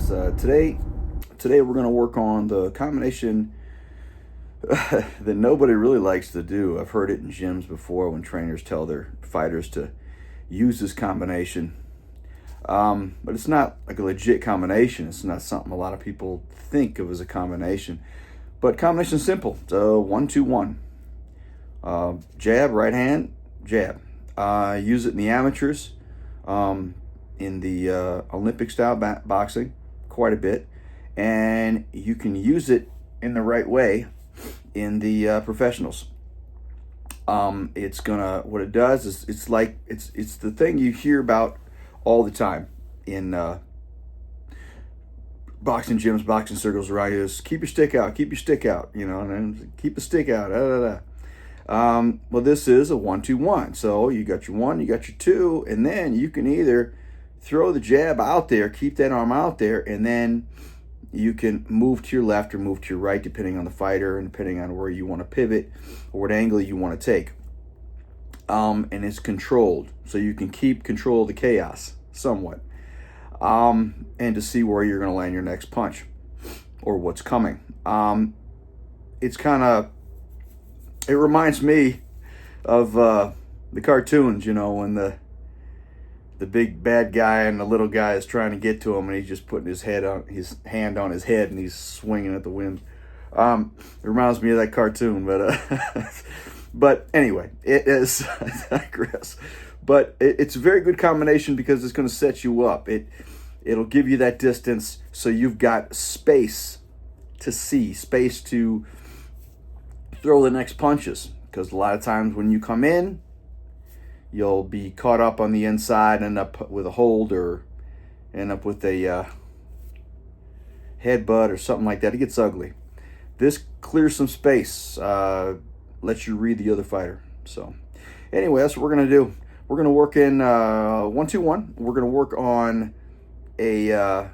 guys. Today we're going to work on the combination that nobody really likes to do. I've heard it in gyms before when trainers tell their fighters to use this combination. But it's not like a legit combination. It's not something a lot of people think of as a combination. But combination is simple. It's a 1-2-1. Jab, right hand, jab. Use it in the amateurs, in the Olympic style boxing quite a bit. And you can use it in the right way in the professionals. What it does is it's the thing you hear about all the time in boxing gyms, boxing circles around here. Is keep your stick out, and then keep the stick out. Well, this is a 1-2-1. So you got your 1, you got your 2, and then you can either throw the jab out there, keep that arm out there, and then you can move to your left or move to your right depending on the fighter and depending on where you want to pivot or what angle you want to take. And it's controlled, so you can keep control of the chaos somewhat, and to see where you're going to land your next punch or what's coming. It reminds me of the cartoons, when the big bad guy and the little guy is trying to get to him, and he's just putting his hand on his head and he's swinging at the wind. It reminds me of that cartoon, but anyway, it is. I digress. But it's a very good combination because it's going to set you up. It'll give you that distance, so you've got space to see, space to throw the next punches. Because a lot of times when you come in, you'll be caught up on the inside, end up with a hold, or end up with a headbutt or something like that. It gets ugly. This clears some space, lets you read the other fighter. So anyway, that's what we're going to do. We're going to work in 1-2-1. We're going to work on a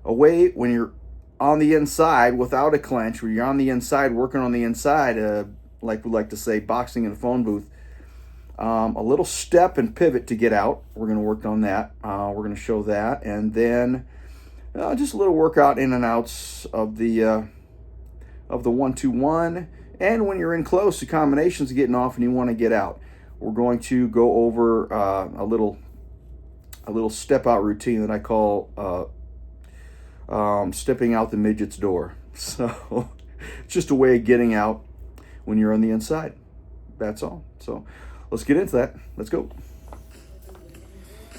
way when you're on the inside without a clench, where you're on the inside, working on the inside, like we like to say, boxing in a phone booth. A little step and pivot to get out. We're going to work on that. We're going to show that. And then just a little workout in and outs of the 1-2-1. And when you're in close, the combinations are getting off and you want to get out. We're going to go over a little step out routine that I call stepping out the midget's door. So it's just a way of getting out when you're on the inside. That's all. So let's get into that. Let's go.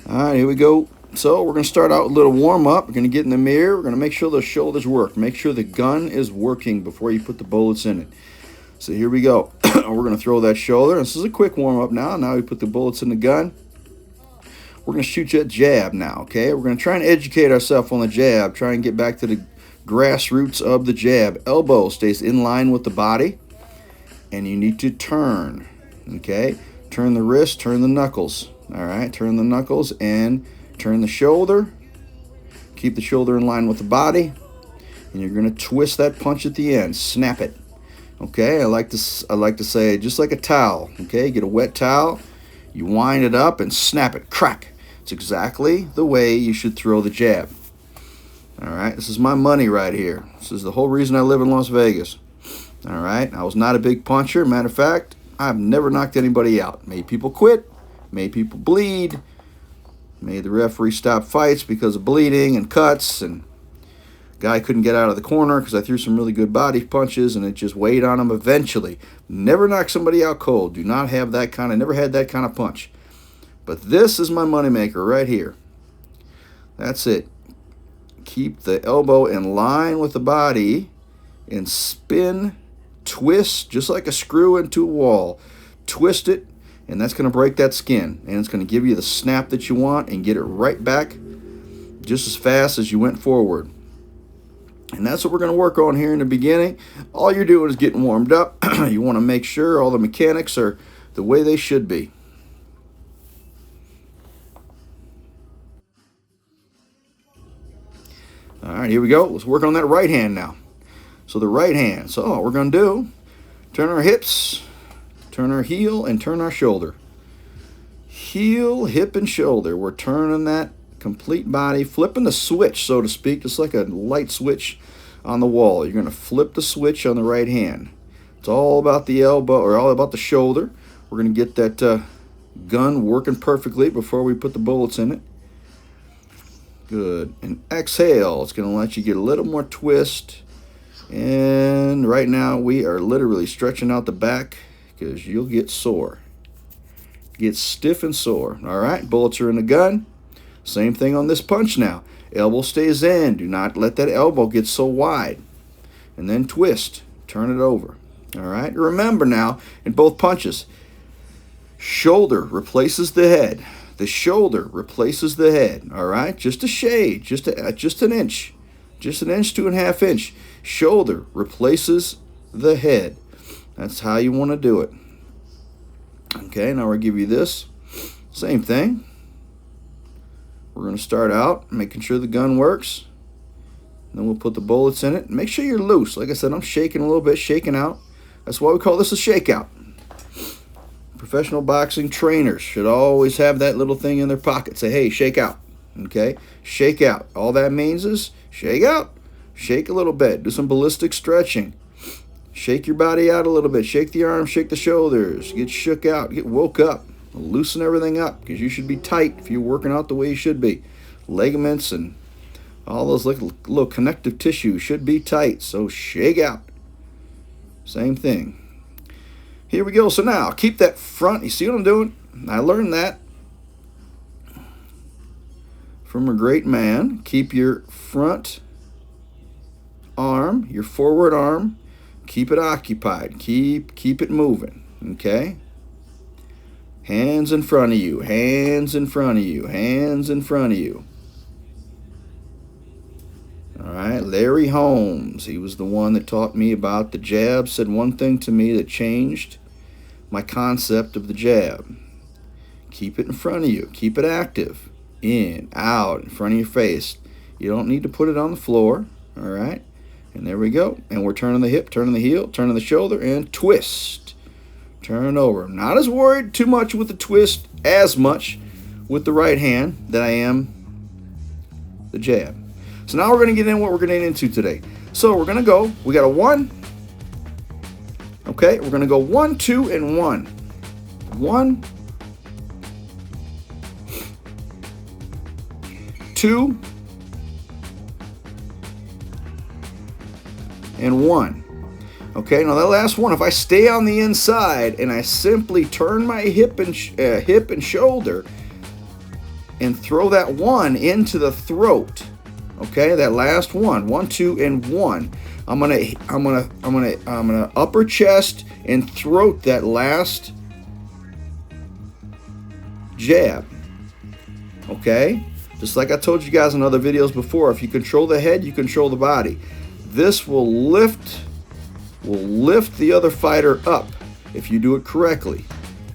All right, here we go. So we're going to start out with a little warm-up. We're going to get in the mirror. We're going to make sure the shoulders work. Make sure the gun is working before you put the bullets in it. So here we go. We're going to throw that shoulder. This is a quick warm-up now. Now we put the bullets in the gun. We're going to shoot that jab now, okay? We're going to try and educate ourselves on the jab. Try and get back to the grassroots of the jab. Elbow stays in line with the body. And you need to turn, okay? Turn the wrist, turn the knuckles. All right, turn the knuckles and turn the shoulder. Keep the shoulder in line with the body. And you're going to twist that punch at the end. Snap it. Okay, I like to say just like a towel. Okay, get a wet towel, you wind it up and snap it. Crack. It's exactly the way you should throw the jab. All right, this is my money right here. This is the whole reason I live in Las Vegas. All right, I was not a big puncher. Matter of fact, I've never knocked anybody out. Made people quit, made people bleed, made the referee stop fights because of bleeding and cuts, and guy couldn't get out of the corner because I threw some really good body punches and it just weighed on him eventually. Never knocked somebody out cold. Do not have that kind of, never had that kind of punch. But this is my moneymaker right here. That's it. Keep the elbow in line with the body and spin, twist, just like a screw into a wall. Twist it, and that's going to break that skin. And it's going to give you the snap that you want and get it right back just as fast as you went forward. And that's what we're going to work on here in the beginning. All you're doing is getting warmed up. You want to make sure all the mechanics are the way they should be. All right, here we go. Let's work on that right hand now. So the right hand. So all we're going to do, turn our hips, turn our heel, and turn our shoulder. Heel, hip, and shoulder. We're turning that complete body, flipping the switch, so to speak, just like a light switch on the wall. You're going to flip the switch on the right hand. It's all about the elbow, or all about the shoulder. We're going to get that gun working perfectly before we put the bullets in it. Good. And exhale. It's going to let you get a little more twist. And right now we are literally stretching out the back because you'll get sore. Get stiff and sore. All right, bullets are in the gun. Same thing on this punch now. Elbow stays in. Do not let that elbow get so wide. And then twist. Turn it over. All right, remember now, in both punches, shoulder replaces the head. The shoulder replaces the head. All right, just a shade, just an inch, just 2.5 inches. Shoulder replaces the head. That's how you want to do it. Okay, now we'll give you this. Same thing. We're going to start out making sure the gun works. Then we'll put the bullets in it. Make sure you're loose. Like I said, I'm shaking a little bit, shaking out. That's why we call this a shakeout. Professional boxing trainers should always have that little thing in their pocket. Say, hey, shake out. Okay? Shake out. All that means is shake out. Shake a little bit. Do some ballistic stretching. Shake your body out a little bit. Shake the arms, shake the shoulders. Get shook out. Get woke up. Loosen everything up because you should be tight if you're working out the way you should be. Ligaments and all those little connective tissue should be tight. So shake out. Same thing. Here we go. So now, keep that front. You see what I'm doing? I learned that from a great man. Keep your front arm, your forward arm, keep it occupied. Keep it moving. Okay? Hands in front of you. Hands in front of you. Hands in front of you. All right, Larry Holmes, he was the one that taught me about the jab, said one thing to me that changed my concept of the jab. Keep it in front of you. Keep it active. In, out, in front of your face. You don't need to put it on the floor, all right? And there we go. And we're turning the hip, turning the heel, turning the shoulder, and twist. Turn over. I'm not as worried too much with the twist as much with the right hand that I am the jab. So now we're going to get in what we're going to get into today. So we're going to go, we got a 1. Okay, we're going to go 1, 2, and 1. 1, 2, and 1. Okay, now that last one, if I stay on the inside and I simply turn my hip and shoulder and throw that 1 into the throat. Okay, that last one, 1, 2, and 1. I'm gonna upper chest and throat that last jab. Okay, just like I told you guys in other videos before, if you control the head, you control the body. This will lift the other fighter up if you do it correctly.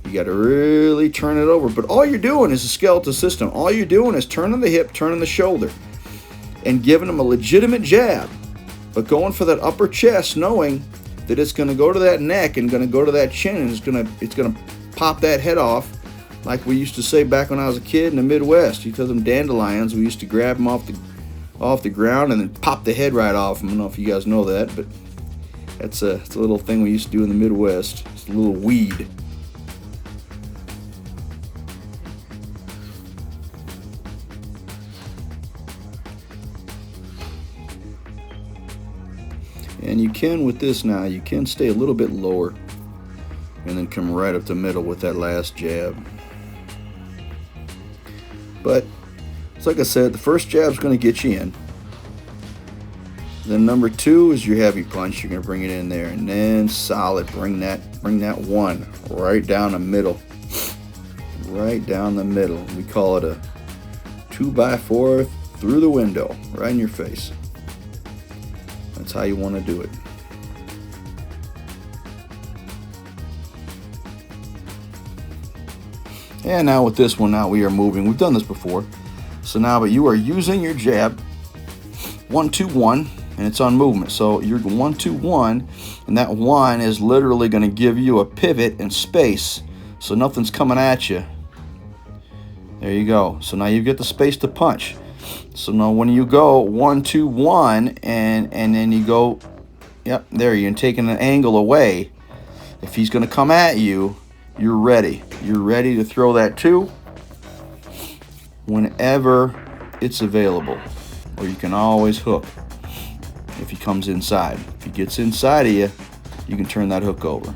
You got to really turn it over. But all you're doing is a skeletal system. All you're doing is turning the hip, turning the shoulder, and giving them a legitimate jab, but going for that upper chest, knowing that it's going to go to that neck and going to go to that chin, and it's going to pop that head off, like we used to say back when I was a kid in the Midwest. You call them dandelions. We used to grab them off the ground and then pop the head right off. I don't know if you guys know that, but it's a little thing we used to do in the Midwest. It's a little weed. And you can, with this now, you can stay a little bit lower and then come right up the middle with that last jab. But it's like I said, the first jab's going to get you in. Then number 2 is your heavy punch. You're going to bring it in there, and then solid. Bring that 1 right down the middle. Right down the middle. We call it a 2x4 through the window, right in your face. That's how you want to do it. And now with this one, now we are moving. We've done this before. So now, but you are using your jab, 1, 2, 1, and it's on movement. So you're 1, 2, 1, and that 1 is literally going to give you a pivot and space, so nothing's coming at you. There you go. So now you get the space to punch. So now when you go 1, 2, 1, and then you go, yep, there, you're taking an angle away. If he's going to come at you, you're ready. You're ready to throw that 2 whenever it's available. Or you can always hook if he comes inside. If he gets inside of you, you can turn that hook over.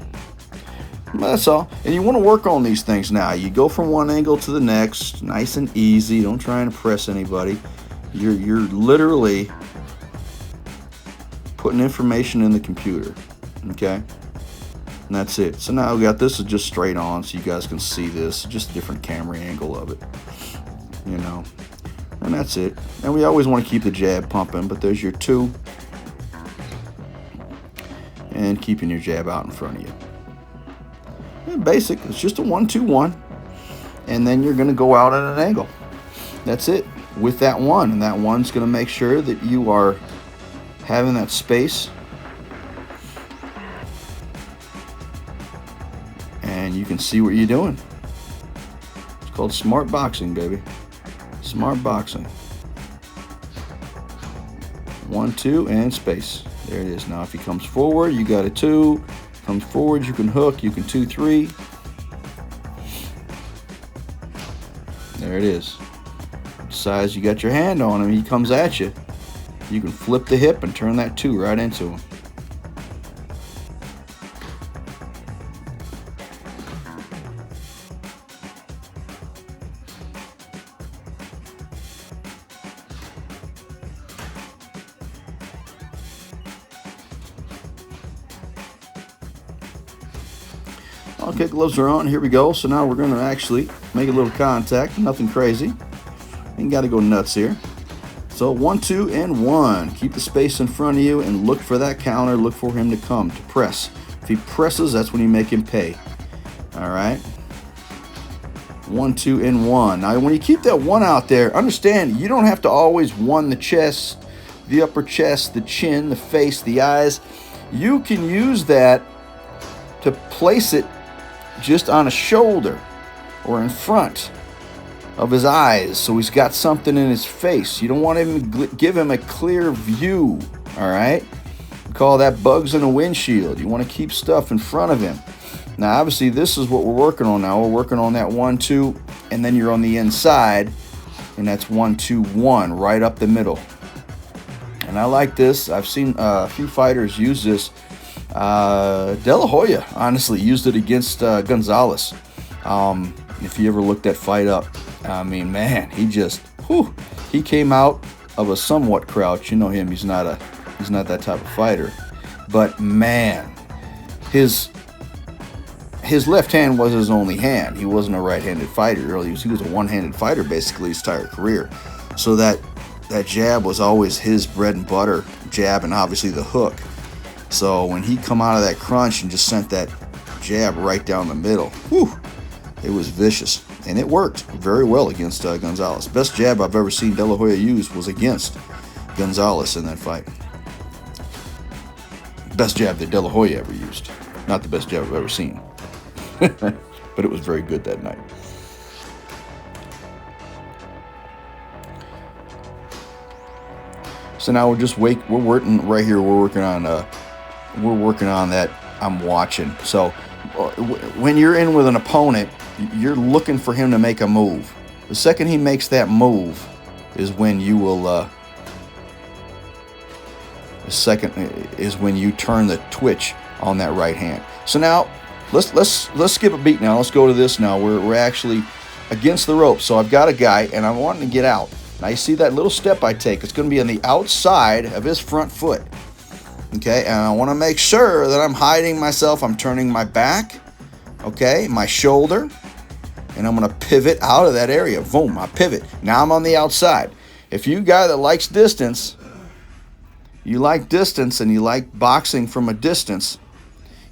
That's all. And you want to work on these things now. You go from one angle to the next, nice and easy. Don't try and impress anybody. You're literally putting information in the computer. Okay? And that's it. So now we got this is just straight on so you guys can see this. Just a different camera angle of it. You know. And that's it. And we always want to keep the jab pumping, but there's your 2. And keeping your jab out in front of you. And basic, it's just a 1, 2, 1. And then you're going to go out at an angle. That's it. With that 1. And that 1's going to make sure that you are having that space. And you can see what you're doing. It's called smart boxing, baby. Smart boxing. 1, 2, and space. There it is. Now if he comes forward, you got a 2. Comes forward, you can hook, you can 2, 3. There it is. Size you got your hand on him, he comes at you. You can flip the hip and turn that 2 right into him. Okay, gloves are on. Here we go. So now we're going to actually make a little contact. Nothing crazy. Ain't got to go nuts here. So 1, 2, and 1. Keep the space in front of you and look for that counter. Look for him to come, to press. If he presses, that's when you make him pay. All right. 1, 2, and 1. Now, when you keep that 1 out there, understand you don't have to always 1 the chest, the upper chest, the chin, the face, the eyes. You can use that to place it just on a shoulder or in front of his eyes, so he's got something in his face. You don't want to give him a clear view. All right, we call that bugs in a windshield. You want to keep stuff in front of him. Now obviously this is what we're working on now. We're working on that 1, 2, and then you're on the inside, and that's 1, 2, 1 right up the middle. And I like this. I've seen a few fighters use this. De La Hoya honestly used it against Gonzalez. If you ever looked that fight up, I mean, man, he came out of a somewhat crouch. You know him; he's not that type of fighter. But man, his left hand was his only hand. He wasn't a right-handed fighter. He was a one-handed fighter basically his entire career. So that jab was always his bread and butter jab, and obviously the hook. So when he come out of that crunch and just sent that jab right down the middle, it was vicious. And it worked very well against Gonzalez. Best jab I've ever seen De La Hoya use was against Gonzalez in that fight. Best jab that De La Hoya ever used. Not the best jab I've ever seen. But it was very good that night. So now we're working right here. We're working on that. I'm watching. So when you're in with an opponent, you're looking for him to make a move. The second he makes that move is when you will. The second is when you turn the twitch on that right hand. So now let's skip a beat. Now let's go to this. Now we're actually against the rope. So I've got a guy and I'm wanting to get out. Now you see that little step I take. It's going to be on the outside of his front foot. Okay, and I want to make sure that I'm hiding myself. I'm turning my back, okay, my shoulder, and I'm going to pivot out of that area. Boom, I pivot. Now I'm on the outside. If you're a guy that likes distance, and you like boxing from a distance,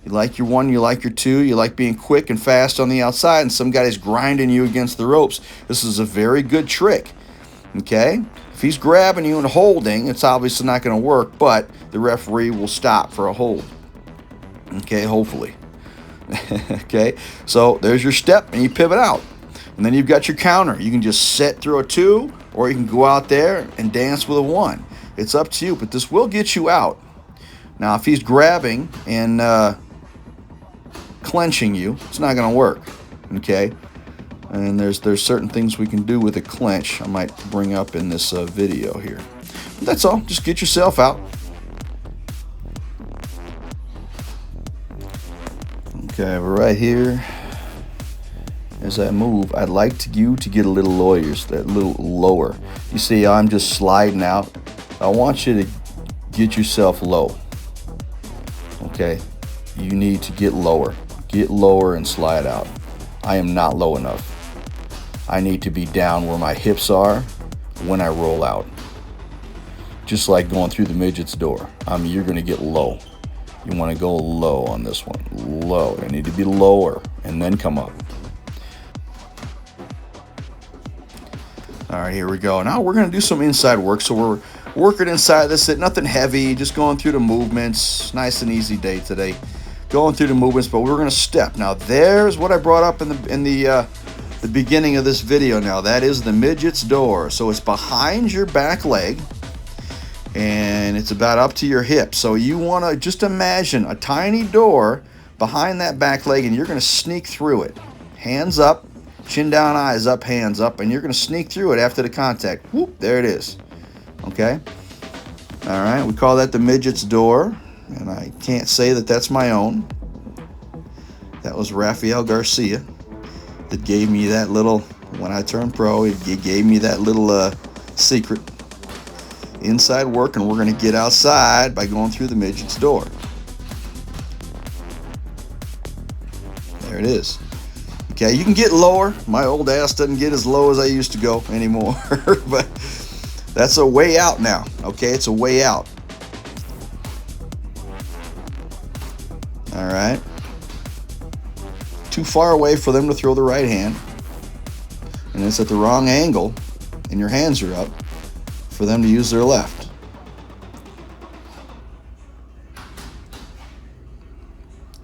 you like your 1, you like your 2, you like being quick and fast on the outside, and some guy's grinding you against the ropes, this is a very good trick, okay? If he's grabbing you and holding, it's obviously not going to work, but the referee will stop for a hold. Okay, hopefully. Okay, so there's your step, and you pivot out. And then you've got your counter. You can just set through a 2, or you can go out there and dance with a 1. It's up to you, but this will get you out. Now, if he's grabbing and clenching you, it's not going to work, okay? And there's certain things we can do with a clench I might bring up in this video here. But that's all. Just get yourself out. Okay, right here. As I move, I'd like you to get a little lower. You see, I'm just sliding out. I want you to get yourself low. Okay, you need to get lower. Get lower and slide out. I am not low enough. I need to be down where my hips are when I roll out. Just like going through the midget's door. You're gonna get low. You wanna go low on this one. Low, I need to be lower and then come up. All right, here we go. Now we're gonna do some inside work. So we're working inside this, nothing heavy, just going through the movements. Nice and easy day today. Going through the movements, but we're gonna step. Now there's what I brought up in the beginning of this video. Now that is the midget's door. So it's behind your back leg and it's about up to your hip. So you wanna just imagine a tiny door behind that back leg, and you're gonna sneak through it. Hands up. Chin down, eyes up, hands up, and you're going to sneak through it after the contact. Whoop, there it is. Okay? All right, we call that the midget's door, and I can't say that that's my own. That was Rafael Garcia that gave me that little, when I turned pro, he gave me that little secret. Inside work, and we're going to get outside by going through the midget's door. There it is. Okay, you can get lower. My old ass doesn't get as low as I used to go anymore, but that's a way out now. Okay, it's a way out. All right. Too far away for them to throw the right hand, and it's at the wrong angle, and your hands are up for them to use their left.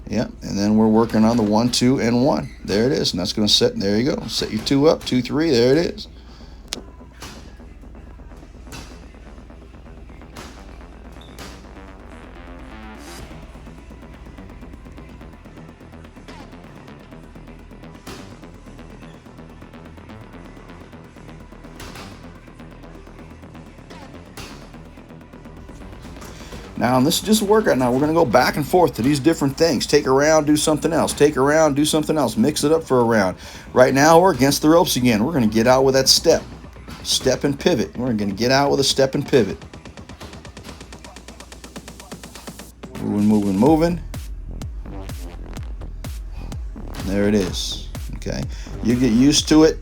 Yep, and then we're working on the 1, 2, and 1. There it is, and that's going to set. There you go. Set your 2 up, 2, 3. There it is. Now, this is just a workout. Now, we're going to go back and forth to these different things. Take a round, do something else. Take a round, do something else. Mix it up for a round. Right now, we're against the ropes again. We're going to get out with that step. Step and pivot. We're going to get out with a step and pivot. Moving, moving, moving. There it is. Okay. You get used to it.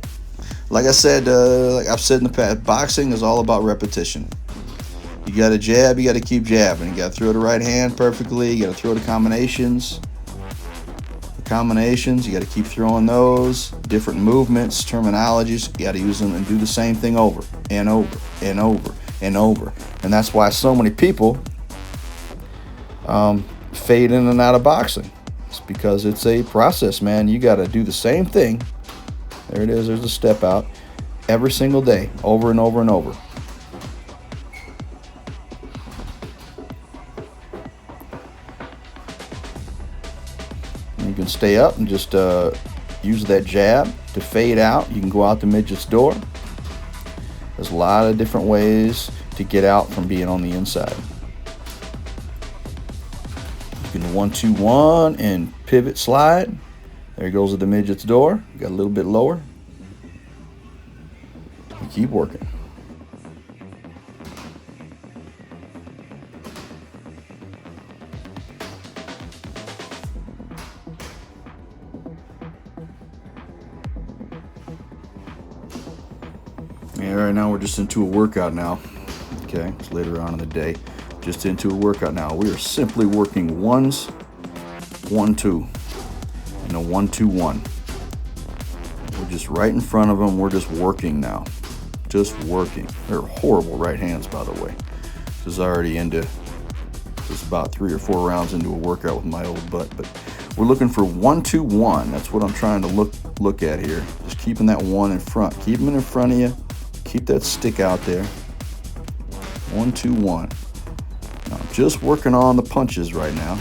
Like I said, like I've said in the past, boxing is all about repetition. You got to jab, you got to keep jabbing. You got to throw the right hand perfectly. You got to throw the combinations. You got to keep throwing those. Different movements, terminologies. You got to use them and do the same thing over and over and over and over. And that's why so many people fade in and out of boxing. It's because it's a process, man. You got to do the same thing. There it is. There's a step out every single day, over and over and over. You can stay up and just use that jab to fade out. You can go out the midget's door. There's a lot of different ways to get out from being on the inside. You can 1, 2, 1 and pivot slide. There goes to the midget's door. Got a little bit lower. And keep working. Yeah, right now we're just into a workout now. Okay, it's later on in the day. Just into a workout now. We are simply working ones, 1, 2, and a 1, 2, 1. We're just right in front of them. We're just working now. Just working. They're horrible right hands, by the way. This is already into, just about 3 or 4 rounds into a workout with my old butt. But we're looking for 1, 2, 1. That's what I'm trying to look at here. Just keeping that one in front. Keep them in front of you. Keep that stick out there. 1, 2, 1. Now, I'm just working on the punches right now.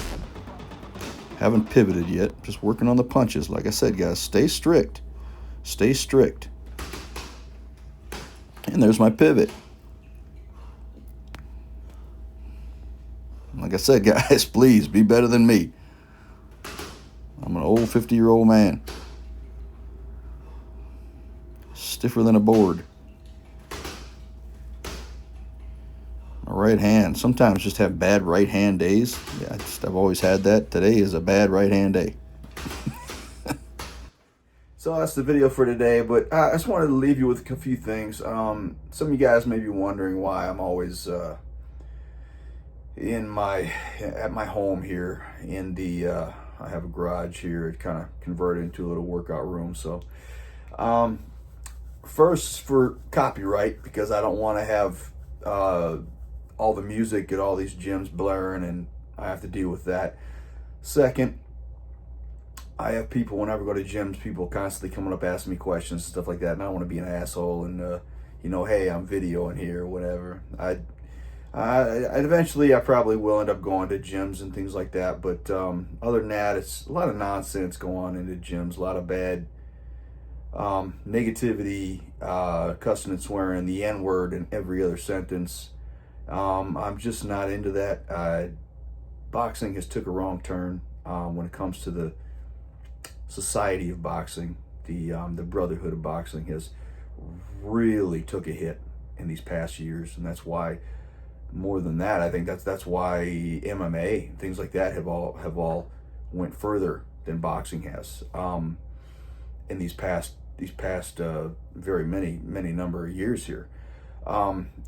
Haven't pivoted yet. Just working on the punches. Like I said, guys, stay strict. Stay strict. And there's my pivot. Like I said, guys, please be better than me. I'm an old 50-year-old man. Stiffer than a board. My right hand. Sometimes just have bad right hand days. Yeah, I've always had that. Today is a bad right hand day. So that's the video for today, but I just wanted to leave you with a few things. Some of you guys may be wondering why I'm always at my home here in the I have a garage here. It kind of converted into a little workout room. So first, for copyright, because I don't want to have all the music at all these gyms blaring, and I have to deal with that. Second, I have people, whenever I go to gyms, people constantly coming up asking me questions and stuff like that, and I don't want to be an asshole and hey, I'm videoing here or whatever. I eventually probably will end up going to gyms and things like that, but other than that, it's a lot of nonsense going on in the gyms, a lot of bad negativity, cussing and swearing, the N-word in every other sentence. I'm just not into that. Boxing has took a wrong turn when it comes to the society of boxing. The brotherhood of boxing has really took a hit in these past years, and that's why, more than that, I think that's why MMA, things like that, have all went further than boxing has in these past very many number of years here.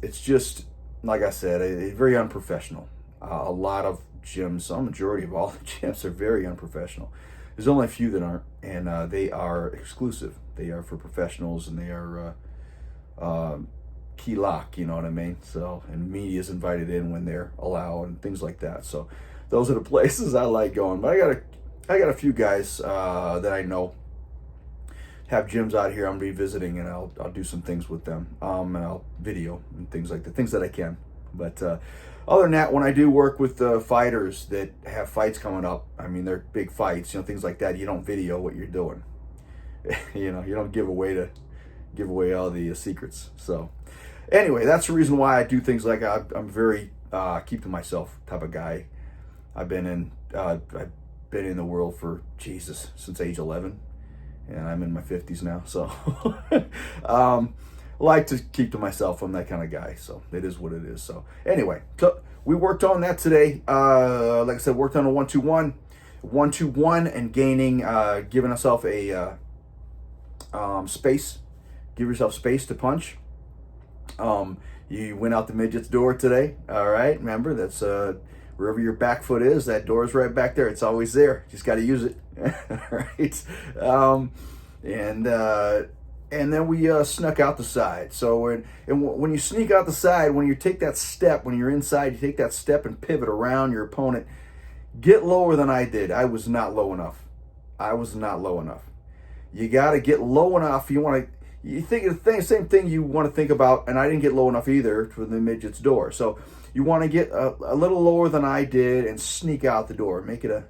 It's just, like I said, very unprofessional. A lot of gyms, a majority of all the gyms, are very unprofessional. There's only a few that aren't, and they are exclusive. They are for professionals, and they are key lock, you know what I mean? So, and media's invited in when they're allowed and things like that. So those are the places I like going. But I got a few guys that I know have gyms out here I'm revisiting, and I'll do some things with them, and I'll video and things like that, things that I can. But other than that, when I do work with fighters that have fights coming up, I mean, they're big fights, things like that, you don't video what you're doing. You don't give away all the secrets. So anyway, that's the reason why I do things like I'm very keep to myself type of guy. I've been in the world for since age 11, and I'm in my 50s now. So like to keep to myself. I'm that kind of guy, so it is what it is. So anyway, so we worked on that today. Like I said, worked on a 1-2-1, 1-2-1, and giving ourselves a space. Give yourself space to punch. You went out the midget's door today. All right, remember, that's wherever your back foot is, that door is right back there. It's always there. Just got to use it. Right. And then we snuck out the side. So when you sneak out the side, when you take that step, when you're inside, you take that step and pivot around your opponent. Get lower than I did. I was not low enough. You got to get low enough. You think of the same thing you want to think about, and I didn't get low enough either for the midget's door. So you want to get a little lower than I did and sneak out the door. Make it a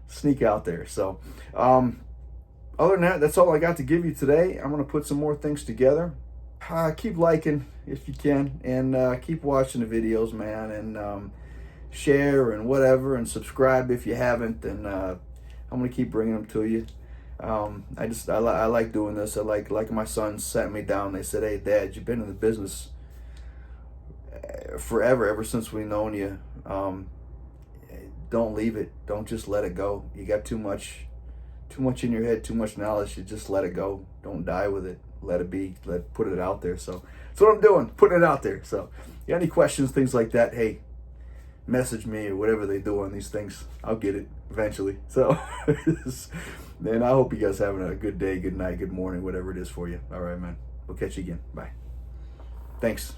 sneak out there. So other than that, that's all I got to give you today. I'm going to put some more things together. Keep liking if you can, and keep watching the videos, man, and share and whatever, and subscribe if you haven't, and I'm going to keep bringing them to you. I like doing this. I like my sons sat me down. They said, "Hey, Dad, you've been in the business forever, ever since we known you. Don't leave it. Don't just let it go. You got too much in your head, too much knowledge. You just let it go. Don't die with it. Let it be. Put it out there." So that's what I'm doing, putting it out there. So you got any questions, things like that, hey, message me or whatever they do on these things. I'll get it eventually. So man, I hope you guys having a good day, good night, good morning, whatever it is for you. All right, man. We'll catch you again. Bye. Thanks.